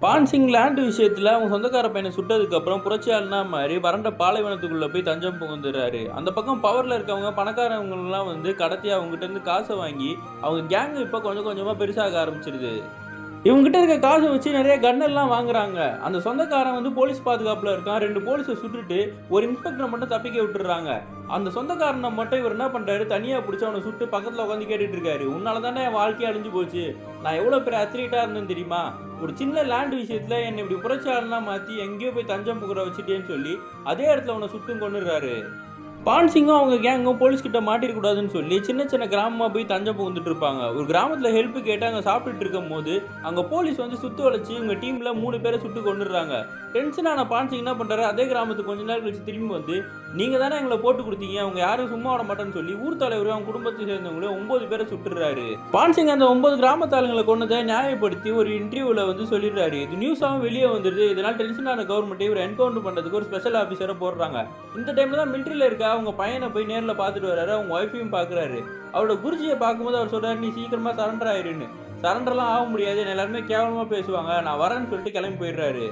பான்சிங் land விஷயத்துல அவங்க சொந்தக்கார பையனை சுட்டதுக்கு அப்புறம் புரட்சியாளனா மாறி வறண்ட பாலைவனத்துக்குள்ள போய் தஞ்சம் புகுந்துறாரு. அந்த பக்கம் பவர்ல இருக்கவங்க பணக்காரவங்க எல்லாம் வந்து கடத்தி அவங்க கிட்ட இருந்து காசை வாங்கி அவங்க கேங் இப்ப கொஞ்சம் கொஞ்சமா பெருசாக ஆரம்பிச்சிருது. இவங்ககிட்ட இருக்க காசை வச்சு நிறைய கன்னெல்லாம் வாங்குறாங்க. அந்த சொந்தக்காரன் வந்து போலீஸ் பாதுகாப்புல இருக்கான். 2 போலீஸை சுட்டுட்டு ஒரு இன்ஸ்பெக்டரை மட்டும் தப்பிக்க விட்டுறாங்க. அந்த சொந்தக்காரனை மட்டும் இவர் என்ன பண்றாரு, தனியா பிடிச்சி அவனை சுட்டு பக்கத்துல உட்காந்து கேட்டுட்டு இருக்காரு. உன்னால தானே என் வாழ்க்கையே அழிஞ்சு போச்சு. நான் எவ்வளவு பெரிய அத்லீட்டா இருந்தேன்னு தெரியுமா? ஒரு சின்ன லேண்ட் விஷயத்துல என்னை இப்படி புரட்சியாளனா மாத்தி எங்கேயோ போய் தஞ்சம் புகுற வச்சுட்டேன்னு சொல்லி அதே இடத்துல அவனை சுட்டும் கொண்டுறாரு. பான்சிங்கும் அவங்க கேங்கும் போலீஸ் கிட்ட மாட்டிருக்கூடாதுன்னு சொல்லி சின்ன சின்ன கிராமமாக போய் தஞ்சம் புகுந்துட்டு இருப்பாங்க. ஒரு கிராமத்தில் ஹெல்ப் கேட்டு அங்கே சாப்பிட்டுட்டு இருக்கும் போது அங்கே போலீஸ் வந்து சுற்றி வளைச்சி இவங்க டீமில் 3 பேரை சுட்டு கொண்டுடுறாங்க. டென்ஷனான பான்சிங் என்ன பண்ணுறாரு, அதே கிராமத்துக்கு கொஞ்ச நேரம் கழிச்சு திரும்பி வந்து நீங்கள் தானே எங்களை போட்டு கொடுத்தீங்க, அவங்க யாரும் சும்மா விட மாட்டேன்னு சொல்லி ஊர் தலைவர் அவங்க குடும்பத்தை சேர்ந்தவங்களே 9 பேரை சுட்டுறாரு. பான்சிங் அந்த 9 கிராமத்தாளுங்களை கொண்டதை நியாயப்படுத்தி ஒரு இன்டர்வியூவில் வந்து சொல்லிடுறாரு. இது நியூஸாகவும் வெளியே வந்துடுது. இதனால் டென்ஷனான கவர்மெண்ட்டை இவர் என்கவுண்டர் பண்ணுறதுக்கு ஒரு ஸ்பெஷல் ஆஃபீஸரை போடுறாங்க. இந்த டைமில் தான் மிலிட்ரியில் இருக்க அவங்க பையனை போய் நேரில் பார்த்துட்டு வர்றாரு. அவங்க ஒய்ஃபையும் பார்க்குறாரு. அவரோட குருஜியை பார்க்கும்போது அவர் சொல்கிறார், நீ சீக்கிரமாக சரண்டர் ஆயிருன்னு. சரண்டர்லாம் ஆக முடியாது, எல்லாருமே கேவலமாக பேசுவாங்க, நான் வரேன்னு சொல்லிட்டு கிளம்பி போயிடுறாரு.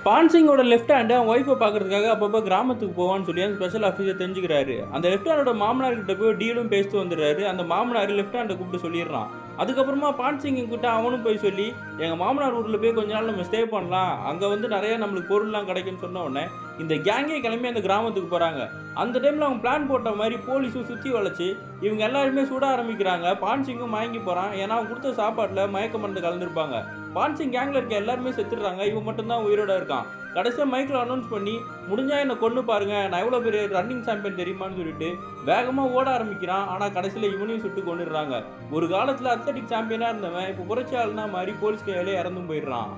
பான்சிங்கோட லெஃப்ட் ஹேண்டு அவன் ஒய்ஃபை பார்க்கறதுக்காக அப்பப்போ கிராமத்துக்கு போவான்னு சொல்லி அந்த ஸ்பெஷல் ஆஃபீஸர் தெரிஞ்சுக்கிறாரு. அந்த லெஃப்ட் ஹேண்டோட மாமனார் கிட்ட போய் டீலும் பேசிட்டு வந்துடுறாரு. அந்த மாமனார் லெஃப்ட் ஹேண்டை கூப்பிட்டு சொல்லிடுறான். அதுக்கப்புறமா பான்சிங் கிட்ட அவனும் போய் சொல்லி எங்கள் மாமனார் ஊரில் போய் கொஞ்ச நாள் நம்ம ஸ்டே பண்ணலாம், அங்கே வந்து நிறைய நம்மளுக்கு பொருள்லாம் கிடைக்குன்னு சொன்ன உடனே இந்த கேங்கே கிளம்பி அந்த கிராமத்துக்கு போகிறாங்க. அந்த டைமில் அவங்க பிளான் போட்ட மாதிரி போலீஸும் சுற்றி வளைச்சி இவங்க எல்லாருமே சுட ஆரம்பிக்கிறாங்க. பான்சிங்கும் மயங்கி போகிறான். ஏன்னா அவங்க கொடுத்த சாப்பாட்டில் மயக்க மருந்து கலந்துருப்பாங்க. பான்சிங் கேங்கில் இருக்க எல்லாருமே செத்துடுறாங்க. இவன் மட்டும்தான் உயிரோட இருக்கான். கடைசியாக மைக்கில் அனௌன்ஸ் பண்ணி முடிஞ்சா என்னை கொண்டு பாருங்க, நான் எவ்வளோ பெரிய ரன்னிங் சாம்பியன் தெரியுமான்னு சொல்லிட்டு வேகமாக ஓட ஆரம்பிக்கிறான். ஆனால் கடைசியில் இவனையும் சுட்டு கொண்டுடுறாங்க. ஒரு காலத்தில் அத்லெட்டிக் சாம்பியனாக இருந்தவன் இப்போ புரட்சியாளனா மாதிரி போலீஸ் கையிலே இறந்தும் போயிடுறான்.